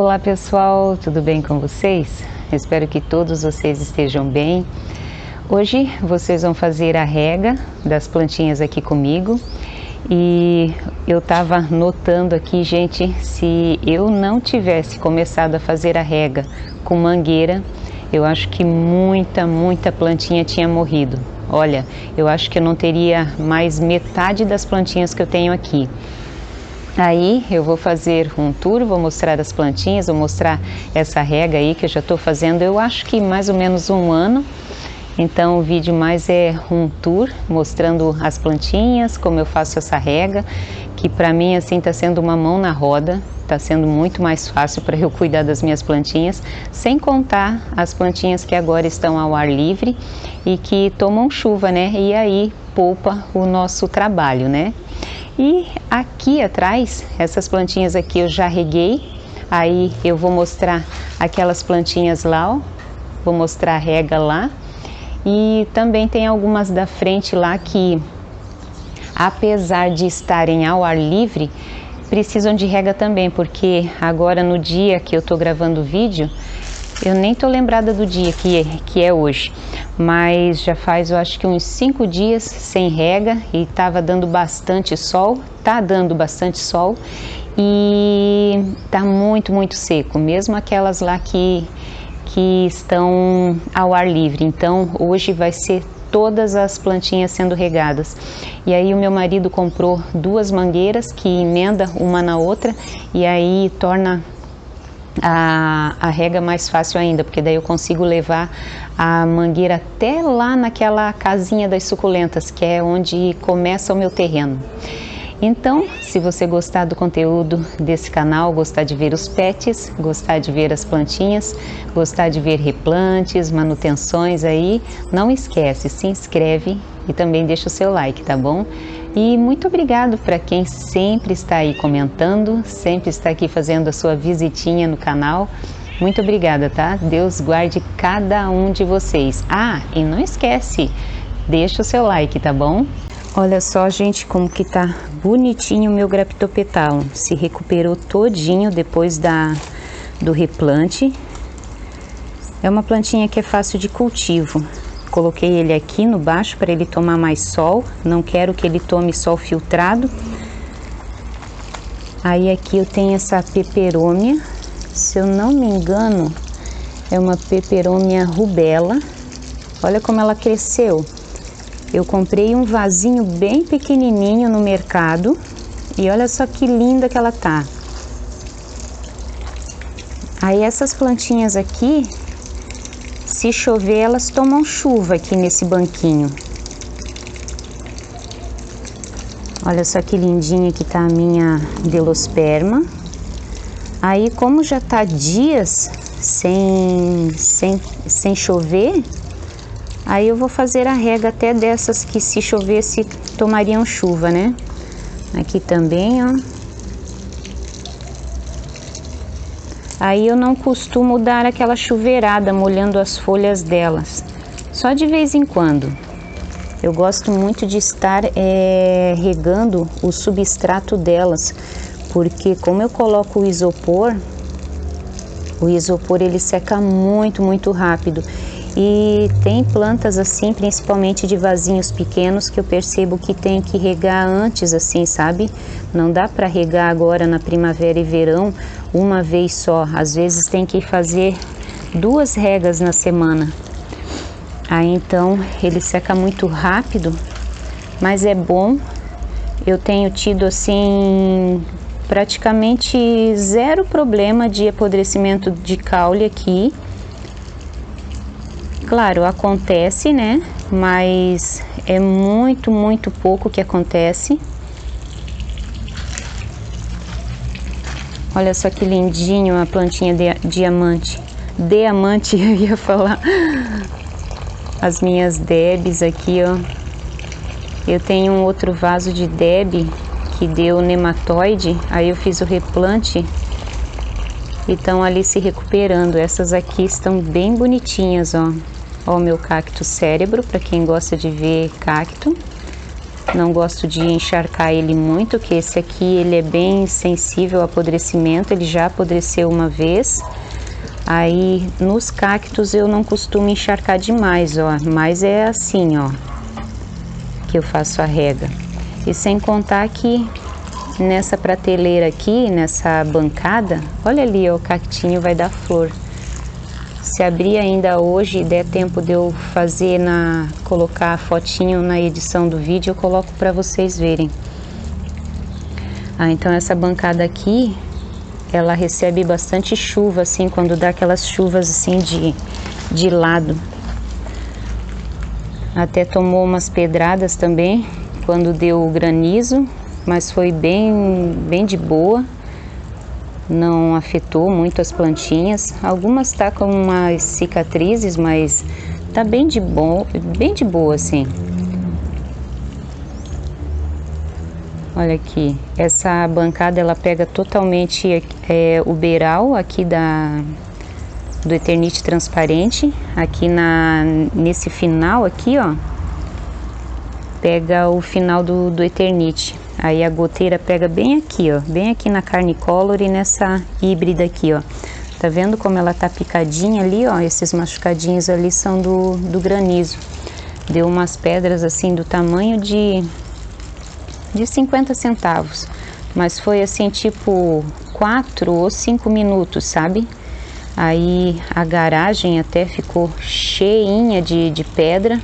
Olá pessoal, tudo bem com vocês? Espero que todos vocês estejam bem. Hoje vocês vão fazer a rega das plantinhas aqui comigo. E eu estava notando aqui, gente, se eu não tivesse começado a fazer a rega com mangueira, eu acho que muita plantinha tinha morrido. Olha, eu acho que eu não teria mais metade das plantinhas que eu tenho aqui. Aí eu vou fazer um tour, vou mostrar as plantinhas, vou mostrar essa rega aí que eu já estou fazendo, eu acho que mais ou menos um ano. Então o vídeo mais é um tour, mostrando as plantinhas, como eu faço essa rega, que para mim assim está sendo uma mão na roda, está sendo muito mais fácil para eu cuidar das minhas plantinhas, sem contar as plantinhas que agora estão ao ar livre e que tomam chuva, né? E aí poupa o nosso trabalho, né? E aqui atrás, essas plantinhas aqui eu já reguei, aí eu vou mostrar aquelas plantinhas lá, ó, vou mostrar a rega lá. E também tem algumas da frente lá que, apesar de estarem ao ar livre, precisam de rega também, porque agora no dia que eu tô gravando o vídeo, eu nem tô lembrada do dia que é hoje, mas já faz eu acho que uns 5 dias sem rega e tava dando bastante sol, tá dando bastante sol e tá muito seco, mesmo aquelas lá que estão ao ar livre. Então hoje vai ser todas as plantinhas sendo regadas. E aí o meu marido comprou 2 mangueiras que emenda uma na outra e aí torna a rega mais fácil ainda, porque daí eu consigo levar a mangueira até lá naquela casinha das suculentas, que é onde começa o meu terreno. Então, se você gostar do conteúdo desse canal, gostar de ver os pets, gostar de ver as plantinhas, gostar de ver replantes, manutenções aí, não esquece, se inscreve e também deixa o seu like, tá bom? E muito obrigado para quem sempre está aí comentando, sempre está aqui fazendo a sua visitinha no canal. Muito obrigada, tá? Deus guarde cada um de vocês. Ah, e não esquece, deixa o seu like, tá bom? Olha só, gente, como que tá bonitinho o meu Graptopetalum. Se recuperou todinho depois do replante. É uma plantinha que é fácil de cultivo. Coloquei ele aqui no baixo para ele tomar mais sol. Não quero que ele tome sol filtrado. Aí aqui eu tenho essa peperômia. Se eu não me engano, é uma peperômia rubella. Olha como ela cresceu. Eu comprei um vasinho bem pequenininho no mercado e olha só que linda que ela tá. Aí essas plantinhas aqui, se chover, elas tomam chuva aqui nesse banquinho. Olha só que lindinha que tá a minha Delosperma. Aí como já tá dias sem chover, aí eu vou fazer a rega até dessas que se chovesse tomariam chuva, né? Aqui também, ó. Aí eu não costumo dar aquela chuveirada molhando as folhas delas, só de vez em quando. Eu gosto muito de estar regando o substrato delas, porque como eu coloco o isopor ele seca muito rápido. E tem plantas assim, principalmente de vasinhos pequenos, que eu percebo que tem que regar antes assim, sabe? Não dá para regar agora na primavera e verão uma vez só. Às vezes tem que fazer 2 regas na semana. Aí então ele seca muito rápido, mas é bom. Eu tenho tido assim praticamente 0 problema de apodrecimento de caule aqui. Claro, acontece, né? Mas é muito pouco que acontece. Olha só que lindinho a plantinha de diamante. Diamante, eu ia falar. As minhas debs aqui, ó. Eu tenho um outro vaso de deb que deu nematóide. Aí eu fiz o replante e estão ali se recuperando. Essas aqui estão bem bonitinhas, ó. Ó o meu cacto cérebro, para quem gosta de ver cacto. Não gosto de encharcar ele muito, que esse aqui ele é bem sensível ao apodrecimento, ele já apodreceu uma vez. Aí nos cactos eu não costumo encharcar demais, ó, mas é assim, ó, que eu faço a rega. E sem contar que nessa prateleira aqui, nessa bancada, olha ali, ó, o cactinho vai dar flor. Se abrir ainda hoje e der tempo de eu fazer, colocar a fotinho na edição do vídeo, eu coloco para vocês verem. Então essa bancada aqui, ela recebe bastante chuva, assim, quando dá aquelas chuvas assim de lado. Até tomou umas pedradas também, quando deu o granizo, mas foi bem de boa. Não afetou muito as plantinhas. Algumas tá com umas cicatrizes, mas tá bem de boa, assim. Olha aqui, essa bancada ela pega totalmente o beiral aqui do Eternite transparente. Aqui nesse final aqui, ó, pega o final do Eternite. Aí a goteira pega bem aqui, ó, bem aqui na Carnicolor e nessa híbrida aqui, ó. Tá vendo como ela tá picadinha ali, ó? Esses machucadinhos ali são do granizo. Deu umas pedras assim do tamanho de 50 centavos, mas foi assim tipo 4 ou 5 minutos, sabe? Aí a garagem até ficou cheinha de pedra.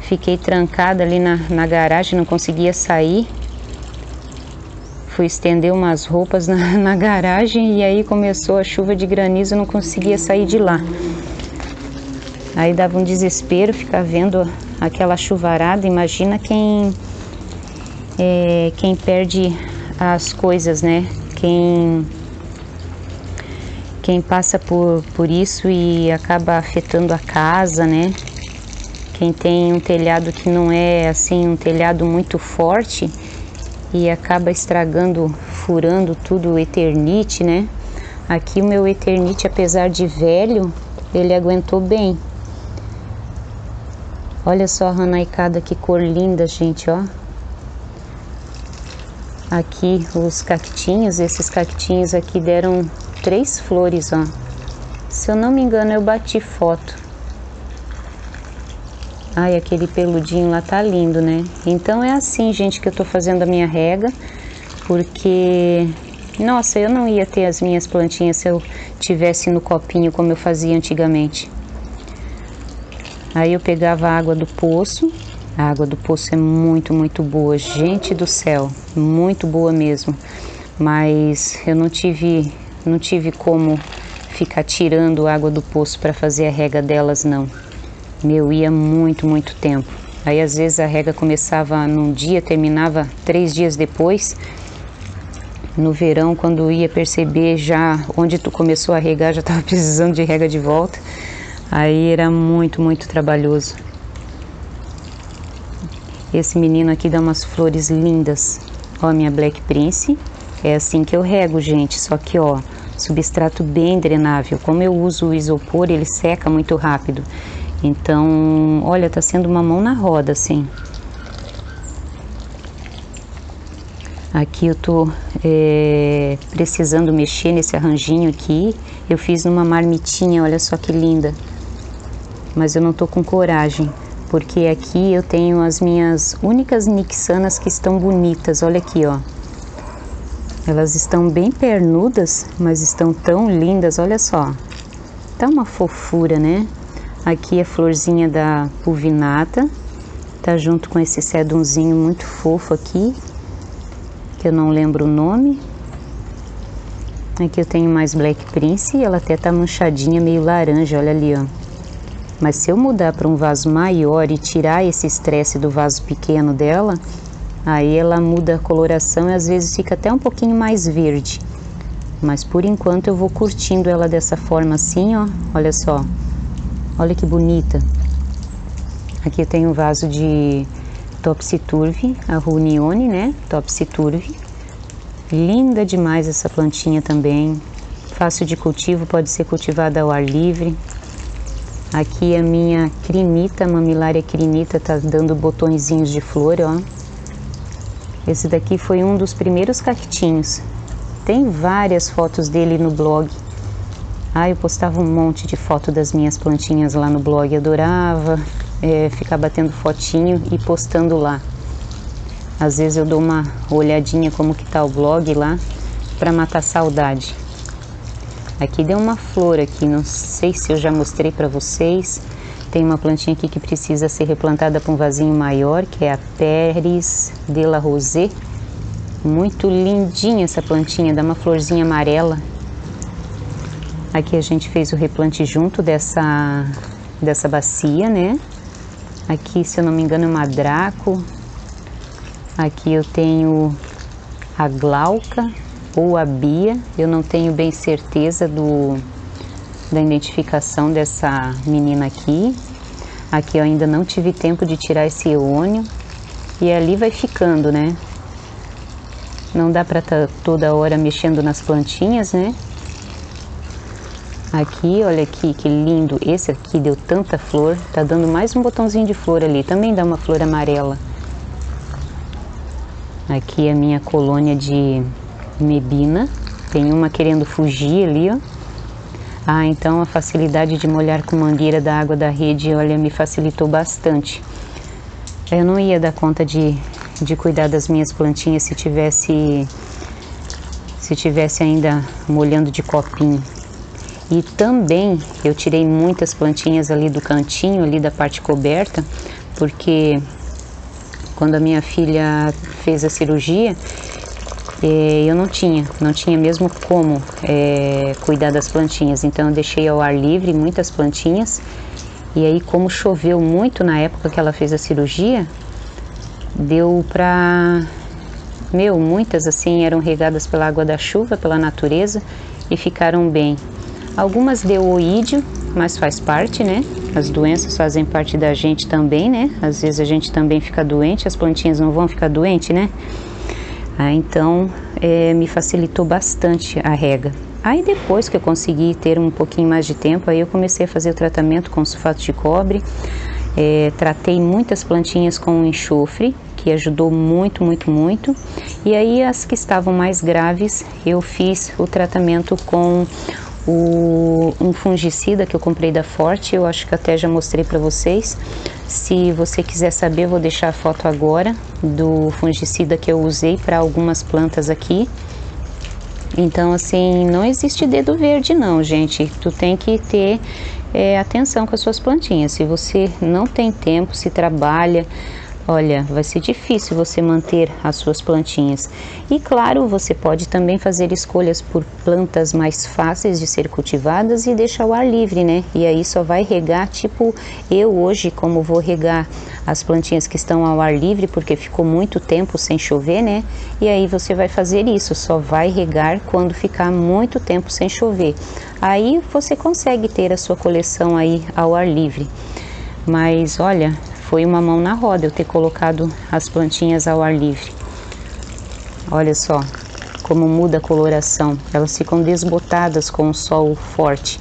Fiquei trancada ali na garagem, não conseguia sair. Fui estender umas roupas na garagem e aí começou a chuva de granizo, não conseguia sair de lá. Aí dava um desespero ficar vendo aquela chuvarada. Imagina quem perde as coisas, né? Quem passa por isso e acaba afetando a casa, né? Quem tem um telhado que não é assim um telhado muito forte e acaba estragando, furando tudo o Eternite, né? Aqui o meu Eternite, apesar de velho, ele aguentou bem. Olha só a ranaicada, que cor linda, gente, ó. Aqui os cactinhos, esses cactinhos aqui deram 3 flores, ó. Se eu não me engano, eu bati foto. Ai, aquele peludinho lá tá lindo, né? Então é assim, gente, que eu tô fazendo a minha rega, porque, nossa, eu não ia ter as minhas plantinhas se eu tivesse no copinho como eu fazia antigamente. Aí eu pegava a água do poço. A água do poço é muito boa, gente do céu, muito boa mesmo. Mas eu não tive como ficar tirando água do poço para fazer a rega delas, não. Meu, ia muito tempo. Aí às vezes a rega começava num dia, terminava 3 dias depois. No verão, quando ia perceber já onde tu começou a regar, já estava precisando de rega de volta. Aí era muito trabalhoso. Esse menino aqui dá umas flores lindas. Ó, minha Black Prince. É assim que eu rego, gente. Só que, ó, substrato bem drenável. Como eu uso o isopor, ele seca muito rápido. Então, olha, tá sendo uma mão na roda, assim. Aqui eu tô precisando mexer nesse arranjinho aqui. Eu fiz numa marmitinha, olha só que linda. Mas eu não tô com coragem, porque aqui eu tenho as minhas únicas nixanas que estão bonitas. Olha aqui, ó. Elas estão bem pernudas, mas estão tão lindas, olha só. Tá uma fofura, né? Aqui a florzinha da pulvinata, tá junto com esse sedumzinho muito fofo aqui, que eu não lembro o nome. Aqui eu tenho mais Black Prince, ela até tá manchadinha, meio laranja, olha ali, ó. Mas se eu mudar para um vaso maior e tirar esse estresse do vaso pequeno dela, aí ela muda a coloração e às vezes fica até um pouquinho mais verde. Mas por enquanto eu vou curtindo ela dessa forma assim, ó, olha só. Olha que bonita. Aqui eu tenho um vaso de Topsy-Turvy, a Runione, né? Topsy-Turvy. Linda demais essa plantinha também. Fácil de cultivo, pode ser cultivada ao ar livre. Aqui a minha crinita, Mammillaria crinita, tá dando botõezinhos de flor, ó. Esse daqui foi um dos primeiros cactinhos. Tem várias fotos dele no blog. Eu postava um monte de foto das minhas plantinhas lá no blog. Adorava ficar batendo fotinho e postando lá. Às vezes eu dou uma olhadinha como que tá o blog lá, para matar saudade. Aqui deu uma flor aqui, não sei se eu já mostrei para vocês. Tem uma plantinha aqui que precisa ser replantada para um vasinho maior, que é a Pérez de la Rosée. Muito lindinha essa plantinha, dá uma florzinha amarela. Aqui a gente fez o replante junto dessa bacia, né? Aqui, se eu não me engano, é uma Draco. Aqui eu tenho a Glauca ou a Bia. Eu não tenho bem certeza da identificação dessa menina aqui. Aqui eu ainda não tive tempo de tirar esse eônio. E ali vai ficando, né? Não dá para estar toda hora mexendo nas plantinhas, né? Aqui, olha aqui, que lindo. Esse aqui deu tanta flor. Tá dando mais um botãozinho de flor ali. Também dá uma flor amarela. Aqui a minha colônia de mebina. Tem uma querendo fugir ali, ó. Então a facilidade de molhar com mangueira da água da rede, olha, me facilitou bastante. Eu não ia dar conta de cuidar das minhas plantinhas se tivesse ainda molhando de copinho. E também eu tirei muitas plantinhas ali do cantinho, ali da parte coberta, porque quando a minha filha fez a cirurgia, eu não tinha mesmo como cuidar das plantinhas. Então eu deixei ao ar livre muitas plantinhas. E aí, como choveu muito na época que ela fez a cirurgia, deu pra... muitas assim eram regadas pela água da chuva, pela natureza, e ficaram bem. Algumas deu oídio, mas faz parte, né? As doenças fazem parte da gente também, né? Às vezes a gente também fica doente, as plantinhas não vão ficar doentes, né? Então, me facilitou bastante a rega. Aí depois que eu consegui ter um pouquinho mais de tempo, aí eu comecei a fazer o tratamento com sulfato de cobre. Tratei muitas plantinhas com enxofre, que ajudou muito, muito, muito. E aí as que estavam mais graves, eu fiz o tratamento com um fungicida que eu comprei da Forte. Eu acho que até já mostrei para vocês. Se você quiser saber, eu vou deixar a foto agora do fungicida que eu usei para algumas plantas aqui. Então, assim, não existe dedo verde não, gente. Tu tem que ter atenção com as suas plantinhas. Se você não tem tempo, se trabalha, olha, vai ser difícil você manter as suas plantinhas. E claro, você pode também fazer escolhas por plantas mais fáceis de ser cultivadas e deixar o ar livre, né? E aí só vai regar, tipo eu hoje, como vou regar as plantinhas que estão ao ar livre, porque ficou muito tempo sem chover, né? E aí você vai fazer isso, só vai regar quando ficar muito tempo sem chover. Aí você consegue ter a sua coleção aí ao ar livre. Mas olha, foi uma mão na roda eu ter colocado as plantinhas ao ar livre. Olha só como muda a coloração. Elas ficam desbotadas com o sol forte.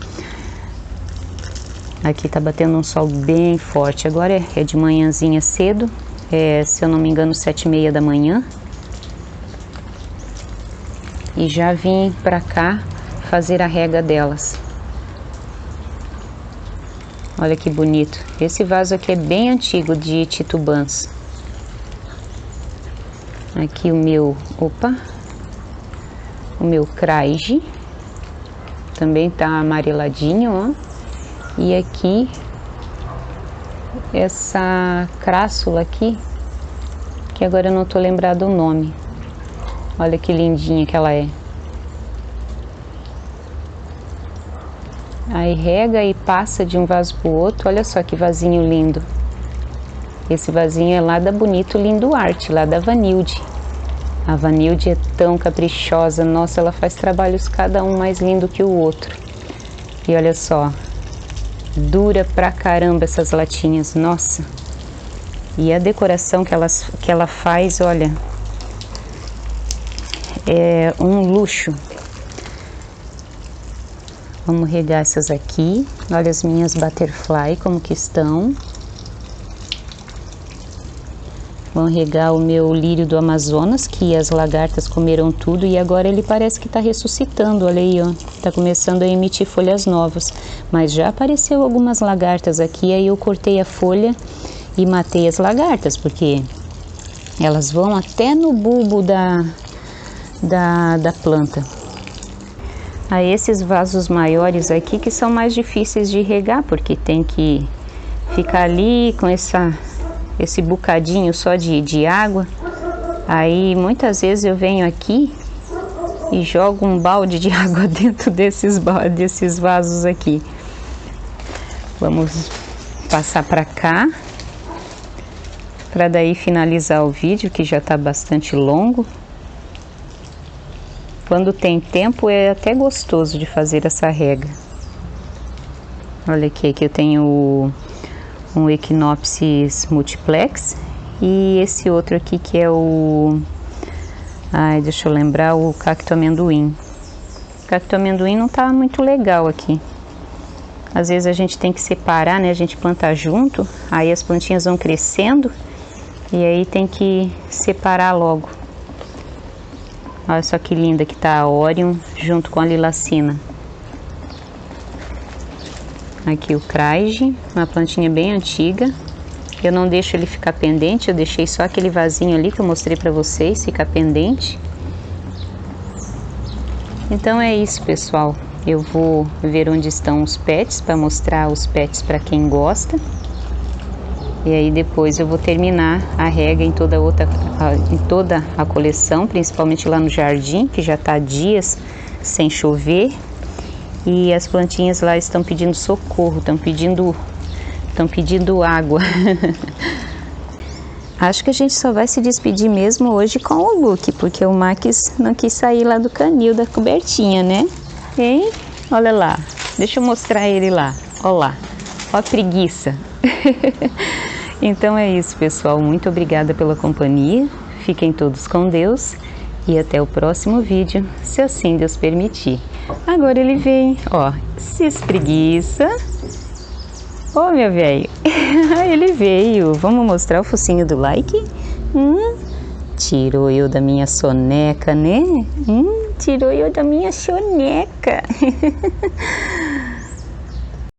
Aqui tá batendo um sol bem forte. Agora é de manhãzinha cedo. Se eu não me engano, 7h30 da manhã. E já vim pra cá fazer a rega delas. Olha que bonito. Esse vaso aqui é bem antigo, de titubãs. Aqui o meu craige. Também tá amareladinho, ó. E aqui, essa crassula aqui, que agora eu não tô lembrado o nome. Olha que lindinha que ela é. Aí rega e passa de um vaso pro outro. Olha só que vasinho lindo. Esse vasinho é lá da Bonito Lindo Arte, lá da Vanilde. A Vanilde é tão caprichosa. Nossa, ela faz trabalhos cada um mais lindo que o outro. E olha só, dura pra caramba essas latinhas, nossa. E a decoração que ela faz, olha, é um luxo. Vamos regar essas aqui. Olha as minhas butterfly como que estão. Vamos regar o meu lírio do Amazonas, que as lagartas comeram tudo e agora ele parece que está ressuscitando. Olha aí, ó, tá começando a emitir folhas novas. Mas já apareceu algumas lagartas aqui, aí eu cortei a folha e matei as lagartas, porque elas vão até no bulbo da planta. Aí esses vasos maiores aqui que são mais difíceis de regar, porque tem que ficar ali com esse bocadinho só de água. Aí muitas vezes eu venho aqui e jogo um balde de água dentro desses vasos aqui. Vamos passar para cá, para daí finalizar o vídeo, que já está bastante longo. Quando tem tempo é até gostoso de fazer essa rega. Olha aqui eu tenho um Echinopsis multiplex e esse outro aqui que é deixa eu lembrar, o cacto amendoim. O cacto amendoim não tá muito legal aqui. Às vezes a gente tem que separar, né? A gente planta junto, aí as plantinhas vão crescendo e aí tem que separar logo. Olha só que linda que tá a Orion junto com a Lilacina. Aqui o Craige, uma plantinha bem antiga. Eu não deixo ele ficar pendente, eu deixei só aquele vasinho ali que eu mostrei para vocês, ficar pendente. Então é isso, pessoal. Eu vou ver onde estão os pets, para mostrar os pets para quem gosta. E aí depois eu vou terminar a rega em toda a coleção, principalmente lá no jardim, que já está há dias sem chover. E as plantinhas lá estão pedindo socorro, estão pedindo água. Acho que a gente só vai se despedir mesmo hoje com o Luke, porque o Max não quis sair lá do canil da cobertinha, né? Hein? Olha lá, deixa eu mostrar ele lá. Olha lá, ó a preguiça. Então é isso, pessoal. Muito obrigada pela companhia. Fiquem todos com Deus. E até o próximo vídeo, se assim Deus permitir. Agora ele vem, ó, se espreguiça. Ô, meu velho, ele veio. Vamos mostrar o focinho do like? Tirou eu da minha soneca, né? Tirou eu da minha soneca.